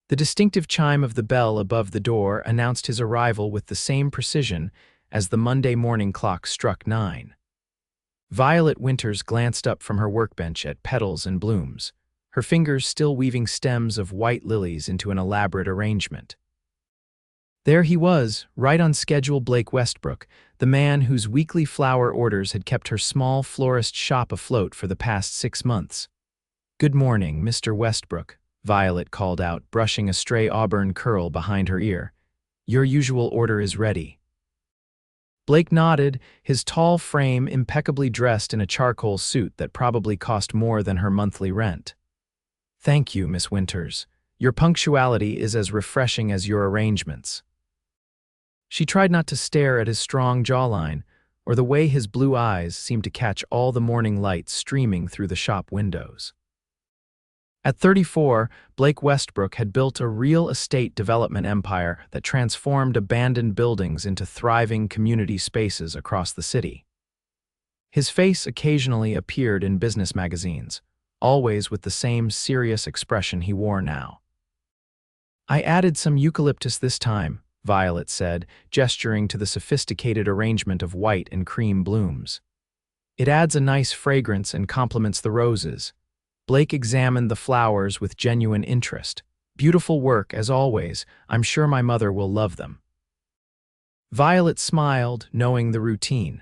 The distinctive chime of the bell above the door announced his arrival with the same precision as the Monday morning clock struck 9. Violet Winters glanced up from her workbench at petals and blooms, her fingers still weaving stems of white lilies into an elaborate arrangement. There he was, right on schedule. Blake Westbrook, the man whose weekly flower orders had kept her small florist shop afloat for the past 6 months. "Good morning, Mr. Westbrook," Violet called out, brushing a stray auburn curl behind her ear. "Your usual order is ready." Blake nodded, his tall frame impeccably dressed in a charcoal suit that probably cost more than her monthly rent. "Thank you, Miss Winters. Your punctuality is as refreshing as your arrangements." She tried not to stare at his strong jawline, or the way his blue eyes seemed to catch all the morning light streaming through the shop windows. At 34, Blake Westbrook had built a real estate development empire that transformed abandoned buildings into thriving community spaces across the city. His face occasionally appeared in business magazines, always with the same serious expression he wore now. "I added some eucalyptus this time," Violet said, gesturing to the sophisticated arrangement of white and cream blooms. "It adds a nice fragrance and complements the roses." Blake examined the flowers with genuine interest. "Beautiful work, as always. I'm sure my mother will love them." Violet smiled, knowing the routine.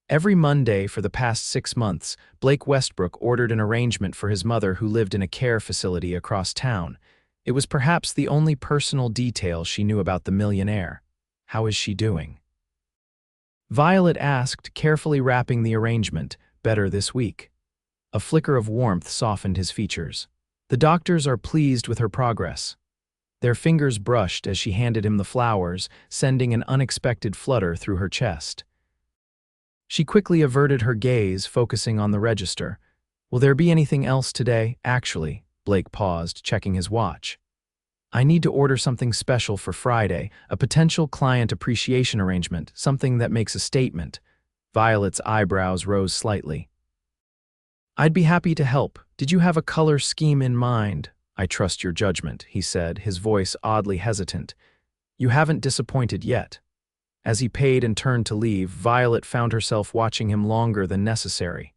Every Monday for the past 6 months, Blake Westbrook ordered an arrangement for his mother who lived in a care facility across town. It was perhaps the only personal detail she knew about the millionaire. "How is she doing?" Violet asked, carefully wrapping the arrangement. "Better this week." A flicker of warmth softened his features. "The doctors are pleased with her progress." Their fingers brushed as she handed him the flowers, sending an unexpected flutter through her chest. She quickly averted her gaze, focusing on the register. "Will there be anything else today?" "Actually," Blake paused, checking his watch. "I need to order something special for Friday, a potential client appreciation arrangement, something that makes a statement." Violet's eyebrows rose slightly. "I'd be happy to help. Did you have a color scheme in mind?" "I trust your judgment," he said, his voice oddly hesitant. "You haven't disappointed yet." As he paid and turned to leave, Violet found herself watching him longer than necessary.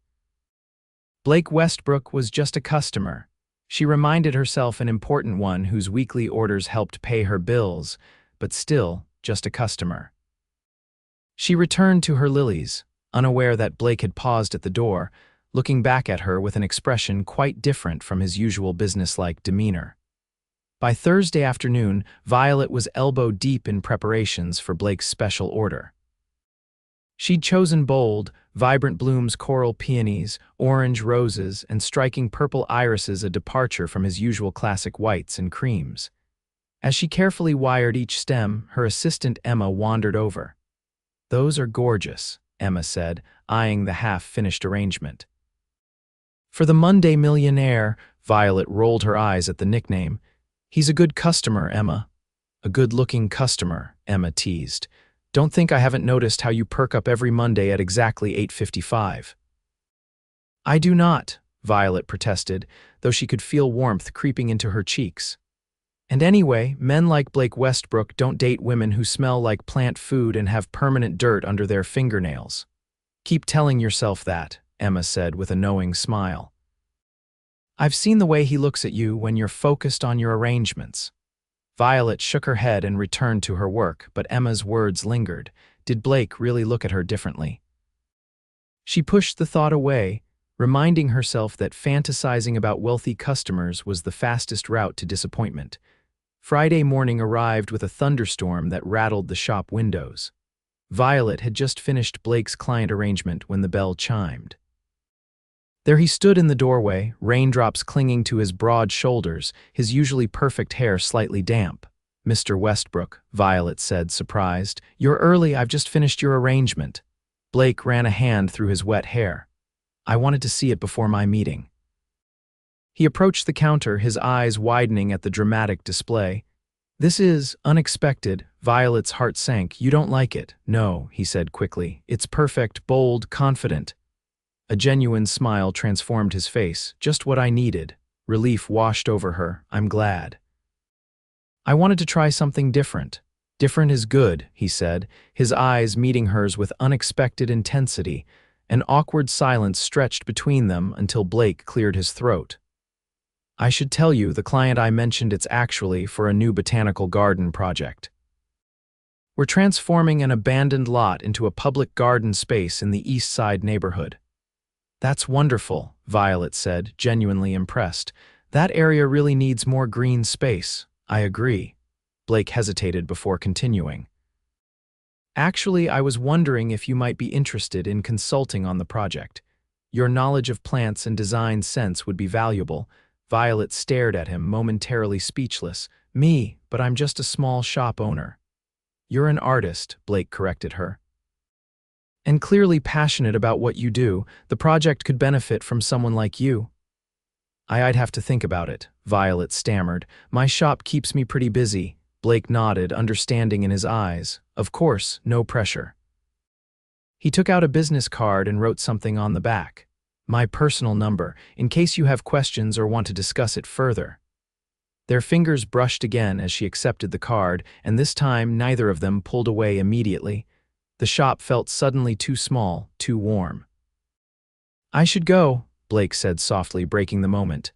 Blake Westbrook was just a customer. She reminded herself an important one whose weekly orders helped pay her bills, but still just a customer. She returned to her lilies, unaware that Blake had paused at the door, looking back at her with an expression quite different from his usual businesslike demeanor. By Thursday afternoon, Violet was elbow-deep in preparations for Blake's special order. She'd chosen bold, vibrant blooms, coral peonies, orange roses, and striking purple irises, a departure from his usual classic whites and creams. As she carefully wired each stem, her assistant Emma wandered over. "Those are gorgeous," Emma said, eyeing the half-finished arrangement. "For the Monday millionaire," Violet rolled her eyes at the nickname. "He's a good customer, Emma." "A good-looking customer," Emma teased. "Don't think I haven't noticed how you perk up every Monday at exactly 8:55. "I do not," Violet protested, though she could feel warmth creeping into her cheeks. "And anyway, men like Blake Westbrook don't date women who smell like plant food and have permanent dirt under their fingernails." "Keep telling yourself that," Emma said with a knowing smile. "I've seen the way he looks at you when you're focused on your arrangements." Violet shook her head and returned to her work, but Emma's words lingered. Did Blake really look at her differently? She pushed the thought away, reminding herself that fantasizing about wealthy customers was the fastest route to disappointment. Friday morning arrived with a thunderstorm that rattled the shop windows. Violet had just finished Blake's client arrangement when the bell chimed. There he stood in the doorway, raindrops clinging to his broad shoulders, his usually perfect hair slightly damp. "Mr. Westbrook," Violet said, surprised. "You're early, I've just finished your arrangement." Blake ran a hand through his wet hair. "I wanted to see it before my meeting." He approached the counter, his eyes widening at the dramatic display. "This is unexpected." Violet's heart sank. "You don't like it?" "No," he said quickly. "It's perfect, bold, confident." A genuine smile transformed his face. "Just what I needed." Relief washed over her. "I'm glad." I wanted to try something different. Different is good, he said, his eyes meeting hers with unexpected intensity. An awkward silence stretched between them until Blake cleared his throat. I should tell you, the client I mentioned, it's actually for a new botanical garden project. We're transforming an abandoned lot into a public garden space in the East Side neighborhood. That's wonderful, Violet said, genuinely impressed. That area really needs more green space. I agree. Blake hesitated before continuing. Actually, I was wondering if you might be interested in consulting on the project. Your knowledge of plants and design sense would be valuable. Violet stared at him, momentarily speechless. Me, but I'm just a small shop owner. You're an artist, Blake corrected her. And clearly passionate about what you do. The project could benefit from someone like you. I'd have to think about it, Violet stammered. My shop keeps me pretty busy. Blake nodded, understanding in his eyes. Of course, no pressure. He took out a business card and wrote something on the back. My personal number, in case you have questions or want to discuss it further. Their fingers brushed again as she accepted the card, and this time neither of them pulled away immediately. The shop felt suddenly too small, too warm. I should go, Blake said softly, breaking the moment.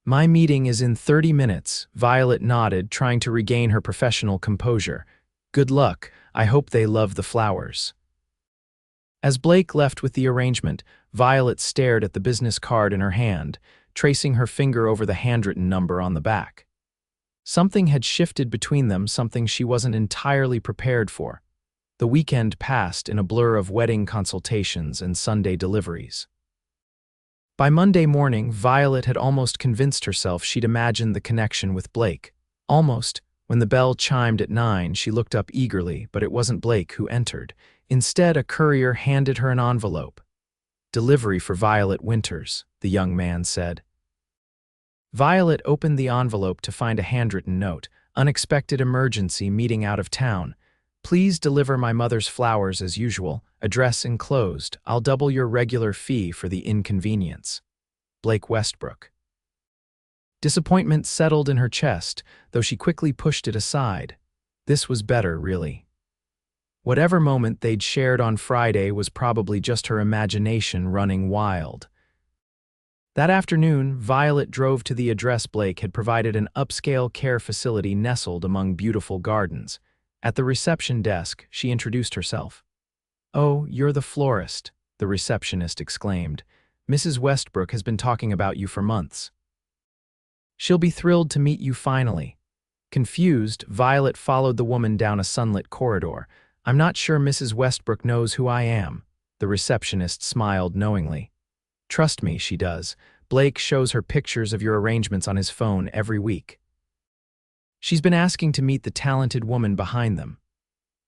My meeting is in 30 minutes, Violet nodded, trying to regain her professional composure. Good luck, I hope they love the flowers. As Blake left with the arrangement, Violet stared at the business card in her hand, tracing her finger over the handwritten number on the back. Something had shifted between them, something she wasn't entirely prepared for. The weekend passed in a blur of wedding consultations and Sunday deliveries. By Monday morning, Violet had almost convinced herself she'd imagined the connection with Blake. Almost. When the bell chimed at 9, she looked up eagerly, but it wasn't Blake who entered. Instead, a courier handed her an envelope. Delivery for Violet Winters, the young man said. Violet opened the envelope to find a handwritten note. Unexpected emergency, meeting out of town. Please deliver my mother's flowers as usual. Address enclosed. I'll double your regular fee for the inconvenience. Blake Westbrook. Disappointment settled in her chest, though she quickly pushed it aside. This was better, really. Whatever moment they'd shared on Friday was probably just her imagination running wild. That afternoon, Violet drove to the address Blake had provided, an upscale care facility nestled among beautiful gardens. At the reception desk, she introduced herself. Oh, you're the florist, the receptionist exclaimed. Mrs. Westbrook has been talking about you for months. She'll be thrilled to meet you finally. Confused, Violet followed the woman down a sunlit corridor. I'm not sure Mrs. Westbrook knows who I am. The receptionist smiled knowingly. Trust me, she does. Blake shows her pictures of your arrangements on his phone every week. She's been asking to meet the talented woman behind them.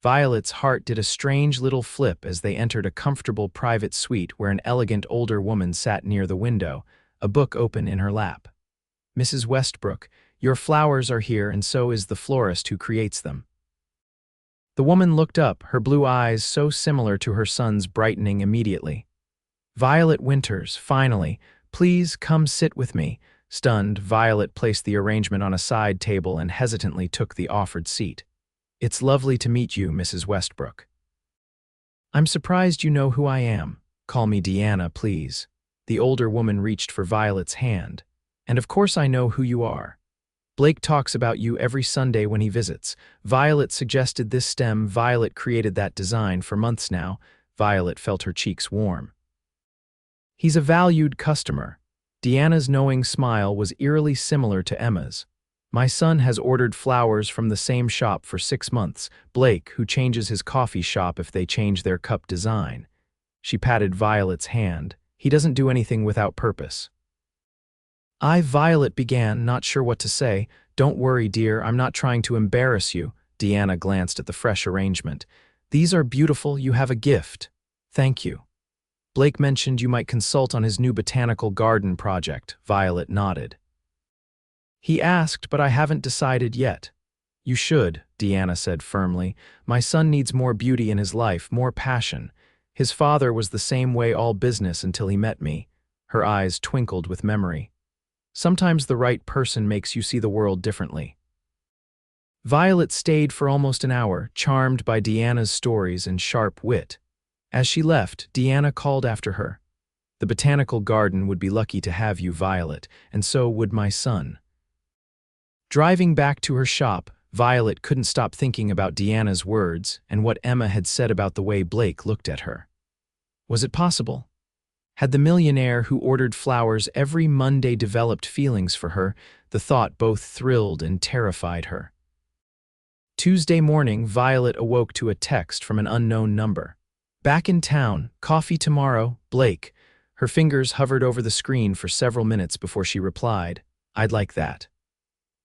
Violet's heart did a strange little flip as they entered a comfortable private suite where an elegant older woman sat near the window, a book open in her lap. Mrs. Westbrook, your flowers are here, and so is the florist who creates them. The woman looked up, her blue eyes so similar to her son's brightening immediately. Violet Winters, finally. Please come sit with me. Stunned, Violet placed the arrangement on a side table and hesitantly took the offered seat. It's lovely to meet you, Mrs. Westbrook. I'm surprised you know who I am. Call me Deanna, please. The older woman reached for Violet's hand. And of course I know who you are. Blake talks about you every Sunday when he visits. Violet suggested this stem. Violet created that design for months now. Violet felt her cheeks warm. He's a valued customer. Deanna's knowing smile was eerily similar to Emma's. My son has ordered flowers from the same shop for 6 months. Blake, who changes his coffee shop if they change their cup design. She patted Violet's hand. He doesn't do anything without purpose. Violet began, not sure what to say. Don't worry, dear, I'm not trying to embarrass you. Deanna glanced at the fresh arrangement. These are beautiful, you have a gift. Thank you. Blake mentioned you might consult on his new botanical garden project. Violet nodded. He asked, but I haven't decided yet. You should, Deanna said firmly. My son needs more beauty in his life, more passion. His father was the same way, all business until he met me. Her eyes twinkled with memory. Sometimes the right person makes you see the world differently. Violet stayed for almost an hour, charmed by Deanna's stories and sharp wit. As she left, Deanna called after her. "The botanical garden would be lucky to have you, Violet, and so would my son." Driving back to her shop, Violet couldn't stop thinking about Deanna's words and what Emma had said about the way Blake looked at her. Was it possible? Had the millionaire who ordered flowers every Monday developed feelings for her? The thought both thrilled and terrified her. Tuesday morning, Violet awoke to a text from an unknown number. "Back in town, coffee tomorrow, Blake." Her fingers hovered over the screen for several minutes before she replied, "I'd like that."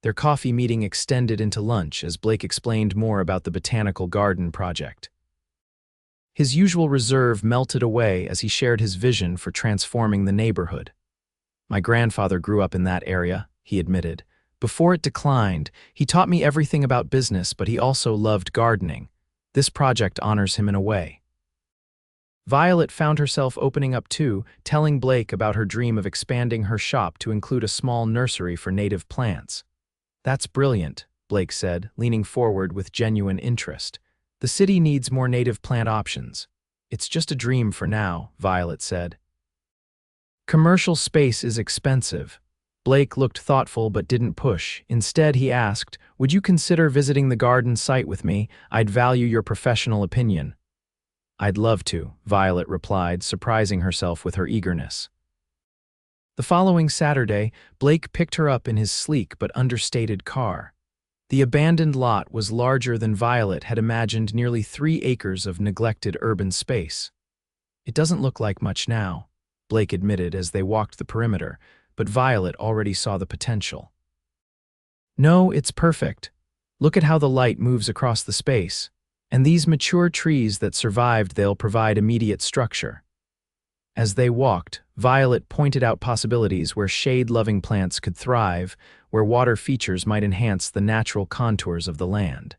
Their coffee meeting extended into lunch as Blake explained more about the botanical garden project. His usual reserve melted away as he shared his vision for transforming the neighborhood. "My grandfather grew up in that area," he admitted. "Before it declined, he taught me everything about business, but he also loved gardening. This project honors him in a way." Violet found herself opening up too, telling Blake about her dream of expanding her shop to include a small nursery for native plants. "That's brilliant," Blake said, leaning forward with genuine interest. "The city needs more native plant options." "It's just a dream for now," Violet said. "Commercial space is expensive." Blake looked thoughtful but didn't push. Instead, he asked, "Would you consider visiting the garden site with me? I'd value your professional opinion." "I'd love to," Violet replied, surprising herself with her eagerness. The following Saturday, Blake picked her up in his sleek but understated car. The abandoned lot was larger than Violet had imagined, nearly 3 acres of neglected urban space. "It doesn't look like much now," Blake admitted as they walked the perimeter, but Violet already saw the potential. "No, it's perfect. Look at how the light moves across the space. And these mature trees that survived, they'll provide immediate structure." As they walked, Violet pointed out possibilities where shade-loving plants could thrive, where water features might enhance the natural contours of the land.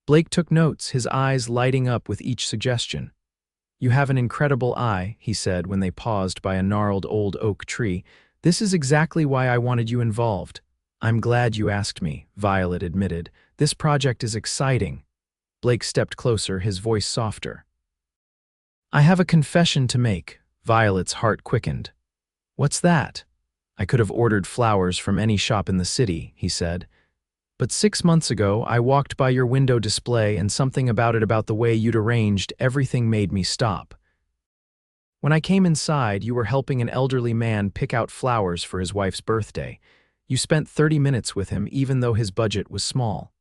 Blake took notes, his eyes lighting up with each suggestion. "You have an incredible eye," he said when they paused by a gnarled old oak tree. "This is exactly why I wanted you involved." "I'm glad you asked me," Violet admitted. "This project is exciting." Blake stepped closer, his voice softer. "I have a confession to make." Violet's heart quickened. "What's that?" "I could have ordered flowers from any shop in the city," he said. "But 6 months ago, I walked by your window display and something about the way you'd arranged everything made me stop. When I came inside, you were helping an elderly man pick out flowers for his wife's birthday. You spent 30 minutes with him, even though his budget was small.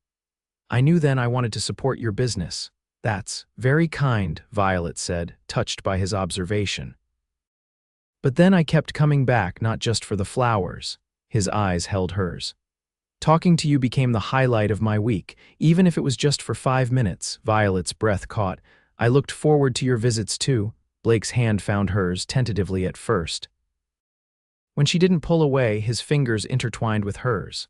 I knew then I wanted to support your business." "That's very kind," Violet said, touched by his observation. "But then I kept coming back, not just for the flowers." His eyes held hers. "Talking to you became the highlight of my week, even if it was just for 5 minutes." Violet's breath caught. "I looked forward to your visits too." Blake's hand found hers, tentatively at first. When she didn't pull away, his fingers intertwined with hers.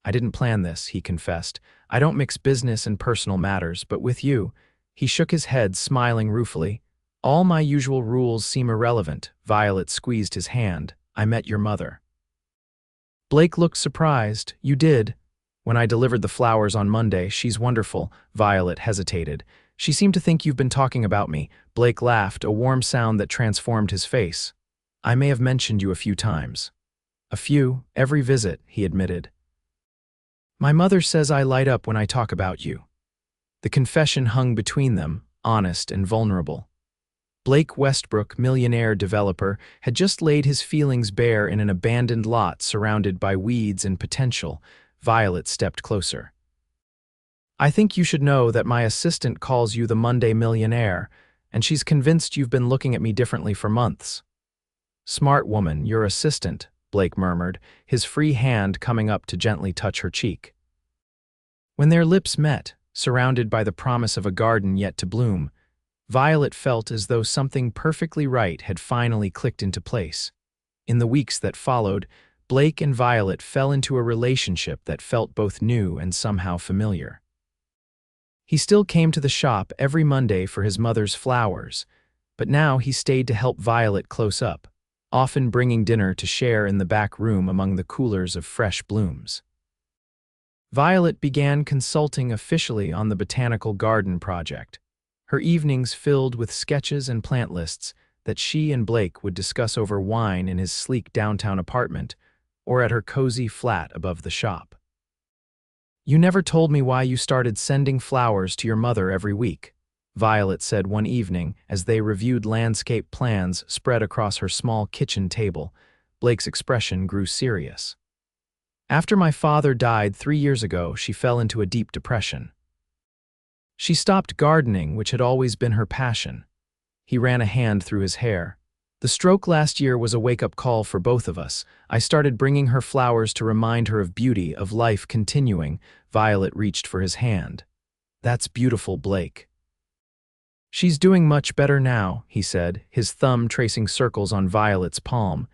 "I didn't plan this," he confessed. "I don't mix business and personal matters, but with you—" He shook his head, smiling ruefully. "All my usual rules seem irrelevant." Violet squeezed his hand. "I met your mother." Blake looked surprised. "You did?" "When I delivered the flowers on Monday. She's wonderful." Violet hesitated. "She seemed to think you've been talking about me." Blake laughed, a warm sound that transformed his face. "I may have mentioned you a few times." "A few, every visit," he admitted. "My mother says I light up when I talk about you." The confession hung between them, honest and vulnerable. Blake Westbrook, millionaire developer, had just laid his feelings bare in an abandoned lot surrounded by weeds and potential. Violet stepped closer. "I think you should know that my assistant calls you the Monday Millionaire, and she's convinced you've been looking at me differently for months." "Smart woman, your assistant," Blake murmured, his free hand coming up to gently touch her cheek. When their lips met, surrounded by the promise of a garden yet to bloom, Violet felt as though something perfectly right had finally clicked into place. In the weeks that followed, Blake and Violet fell into a relationship that felt both new and somehow familiar. He still came to the shop every Monday for his mother's flowers, but now he stayed to help Violet close up, often bringing dinner to share in the back room among the coolers of fresh blooms. Violet began consulting officially on the botanical garden project, her evenings filled with sketches and plant lists that she and Blake would discuss over wine in his sleek downtown apartment or at her cozy flat above the shop. "You never told me why you started sending flowers to your mother every week," Violet said one evening as they reviewed landscape plans spread across her small kitchen table. Blake's expression grew serious. "After my father died 3 years ago, she fell into a deep depression. She stopped gardening, which had always been her passion." He ran a hand through his hair. "The stroke last year was a wake-up call for both of us. I started bringing her flowers to remind her of beauty, of life continuing." Violet reached for his hand. "That's beautiful, Blake." "She's doing much better now," he said, his thumb tracing circles on Violet's palm.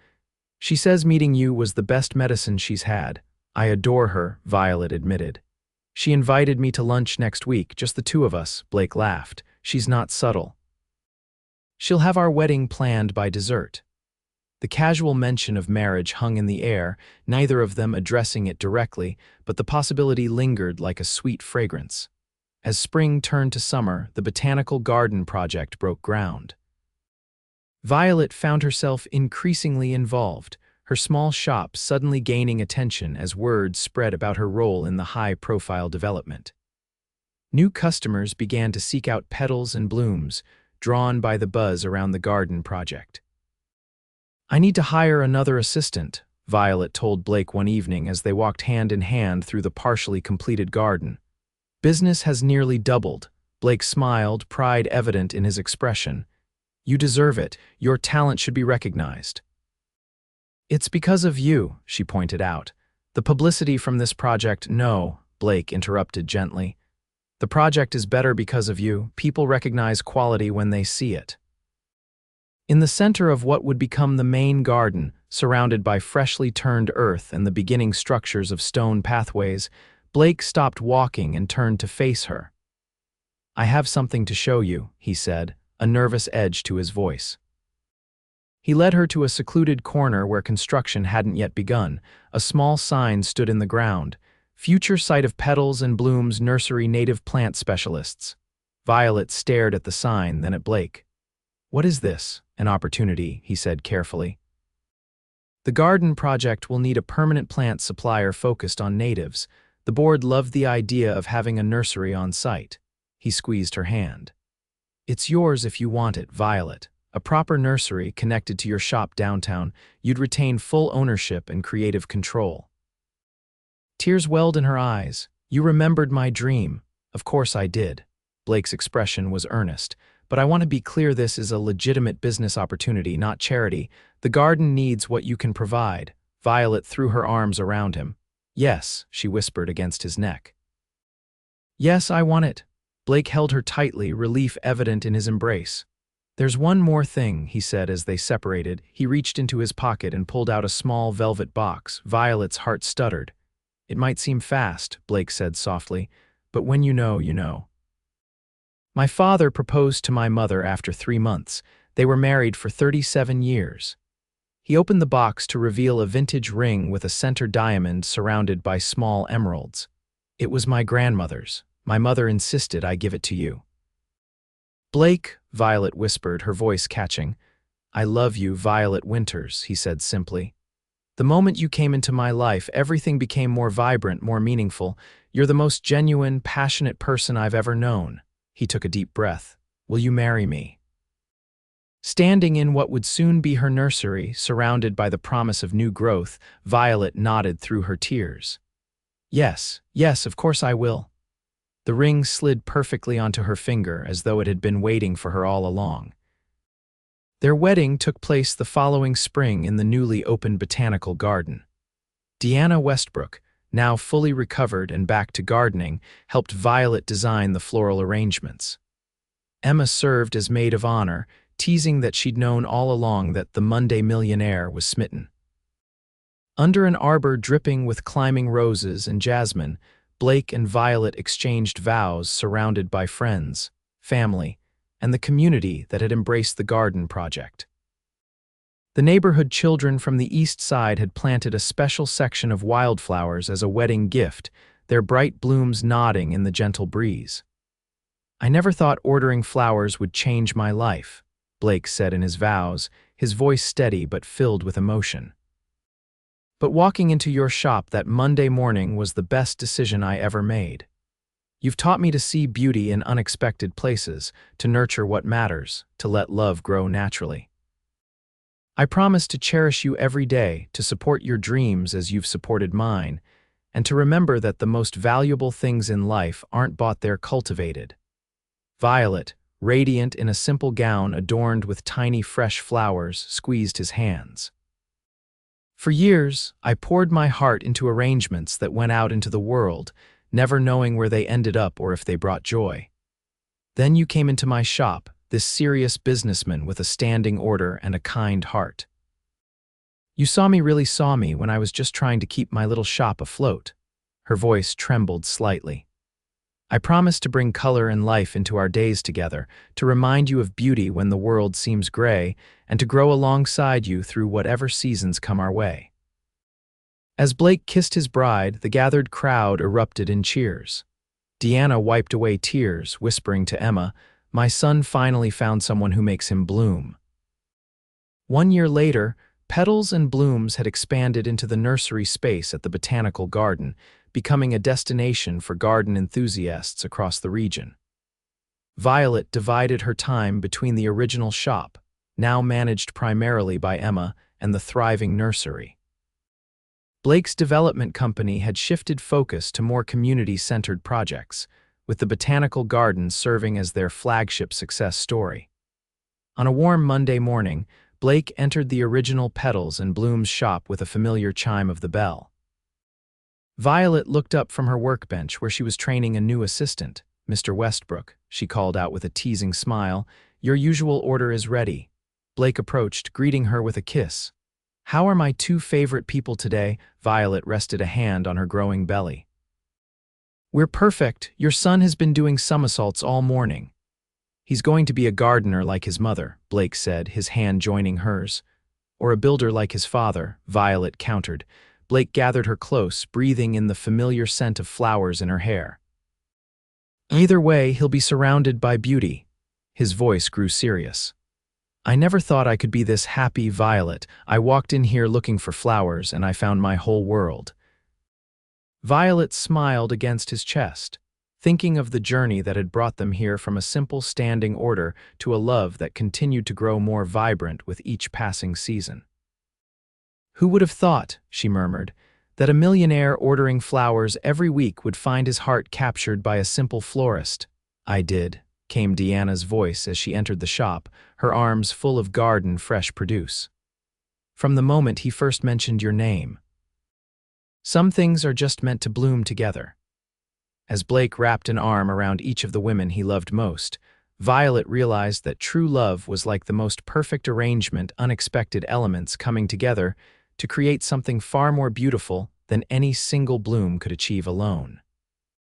"She says meeting you was the best medicine she's had." "I adore her," Violet admitted. "She invited me to lunch next week, just the two of us," Blake laughed. "She's not subtle. She'll have our wedding planned by dessert." The casual mention of marriage hung in the air, neither of them addressing it directly, but the possibility lingered like a sweet fragrance. As spring turned to summer, the botanical garden project broke ground. Violet found herself increasingly involved, her small shop suddenly gaining attention as word spread about her role in the high-profile development. New customers began to seek out petals and blooms, drawn by the buzz around the garden project. "I need to hire another assistant," Violet told Blake one evening as they walked hand in hand through the partially completed garden. "Business has nearly doubled." Blake smiled, pride evident in his expression. "You deserve it. Your talent should be recognized." "It's because of you," she pointed out. "The publicity from this project—" "No," Blake interrupted gently. "The project is better because of you. People recognize quality when they see it." In the center of what would become the main garden, surrounded by freshly turned earth and the beginning structures of stone pathways, Blake stopped walking and turned to face her. "I have something to show you," he said, a nervous edge to his voice. He led her to a secluded corner where construction hadn't yet begun. A small sign stood in the ground: "Future site of Petals and Blooms Nursery Native Plant Specialists." Violet stared at the sign, then at Blake. "What is this?" "An opportunity," he said carefully. "The garden project will need a permanent plant supplier focused on natives. The board loved the idea of having a nursery on site." He squeezed her hand. "It's yours if you want it, Violet. A proper nursery connected to your shop downtown. You'd retain full ownership and creative control." Tears welled in her eyes. "You remembered my dream." "Of course I did." Blake's expression was earnest. "But I want to be clear, this is a legitimate business opportunity, not charity. The garden needs what you can provide." Violet threw her arms around him. "Yes," she whispered against his neck. "Yes, I want it." Blake held her tightly, relief evident in his embrace. "There's one more thing," he said as they separated. He reached into his pocket and pulled out a small velvet box. Violet's heart stuttered. "It might seem fast," Blake said softly, "but when you know, you know. My father proposed to my mother after 3 months. They were married for 37 years. He opened the box to reveal a vintage ring with a center diamond surrounded by small emeralds. "It was my grandmother's. My mother insisted I give it to you." "Blake," Violet whispered, her voice catching. "I love you, Violet Winters," he said simply. "The moment you came into my life, everything became more vibrant, more meaningful. You're the most genuine, passionate person I've ever known." He took a deep breath. "Will you marry me?" Standing in what would soon be her nursery, surrounded by the promise of new growth, Violet nodded through her tears. "Yes, yes, of course I will." The ring slid perfectly onto her finger, as though it had been waiting for her all along. Their wedding took place the following spring in the newly opened botanical garden. Blake Westbrook, now fully recovered and back to gardening, helped Violet design the floral arrangements. Emma served as maid of honor, teasing that she'd known all along that the Monday millionaire was smitten. Under an arbor dripping with climbing roses and jasmine, Blake and Violet exchanged vows, surrounded by friends, family, and the community that had embraced the garden project. The neighborhood children from the east side had planted a special section of wildflowers as a wedding gift their bright blooms nodding in the gentle breeze. "I never thought ordering flowers would change my life," Blake said in his vows, his voice steady but filled with emotion. "But walking into your shop that Monday morning was the best decision I ever made. You've taught me to see beauty in unexpected places, to nurture what matters, to let love grow naturally. I promise to cherish you every day, to support your dreams as you've supported mine, and to remember that the most valuable things in life aren't bought, they're cultivated." Violet, radiant in a simple gown adorned with tiny fresh flowers, squeezed his hands. "For years, I poured my heart into arrangements that went out into the world, never knowing where they ended up or if they brought joy. Then you came into my shop, this serious businessman with a standing order and a kind heart. You really saw me when I was just trying to keep my little shop afloat." Her voice trembled slightly. "I promised to bring color and life into our days together, to remind you of beauty when the world seems gray, and to grow alongside you through whatever seasons come our way." As Blake kissed his bride, the gathered crowd erupted in cheers. Deanna wiped away tears, whispering to Emma, "My son finally found someone who makes him bloom." 1 year later, petals and blooms had expanded into the nursery space at the Botanical Garden, becoming a destination for garden enthusiasts across the region. Violet divided her time between the original shop, now managed primarily by Emma, and the thriving nursery. Blake's development company had shifted focus to more community-centered projects, with the Botanical Gardens serving as their flagship success story. On a warm Monday morning, Blake entered the original Petals and Blooms shop with a familiar chime of the bell. Violet looked up from her workbench where she was training a new assistant. "Mr. Westbrook," she called out with a teasing smile, "your usual order is ready." Blake approached, greeting her with a kiss. "How are my two favorite people today?" Violet rested a hand on her growing belly. "We're perfect. Your son has been doing somersaults all morning." "He's going to be a gardener like his mother," Blake said, his hand joining hers. "Or a builder like his father," Violet countered. Blake gathered her close, breathing in the familiar scent of flowers in her hair. "Either way, he'll be surrounded by beauty." His voice grew serious. "I never thought I could be this happy, Violet. I walked in here looking for flowers, and I found my whole world." Violet smiled against his chest, thinking of the journey that had brought them here from a simple standing order to a love that continued to grow more vibrant with each passing season. "Who would have thought," she murmured, "that a millionaire ordering flowers every week would find his heart captured by a simple florist?" "I did," came Deanna's voice as she entered the shop, her arms full of garden fresh produce. "From the moment he first mentioned your name. Some things are just meant to bloom together." As Blake wrapped an arm around each of the women he loved most, Violet realized that true love was like the most perfect arrangement, unexpected elements coming together to create something far more beautiful than any single bloom could achieve alone.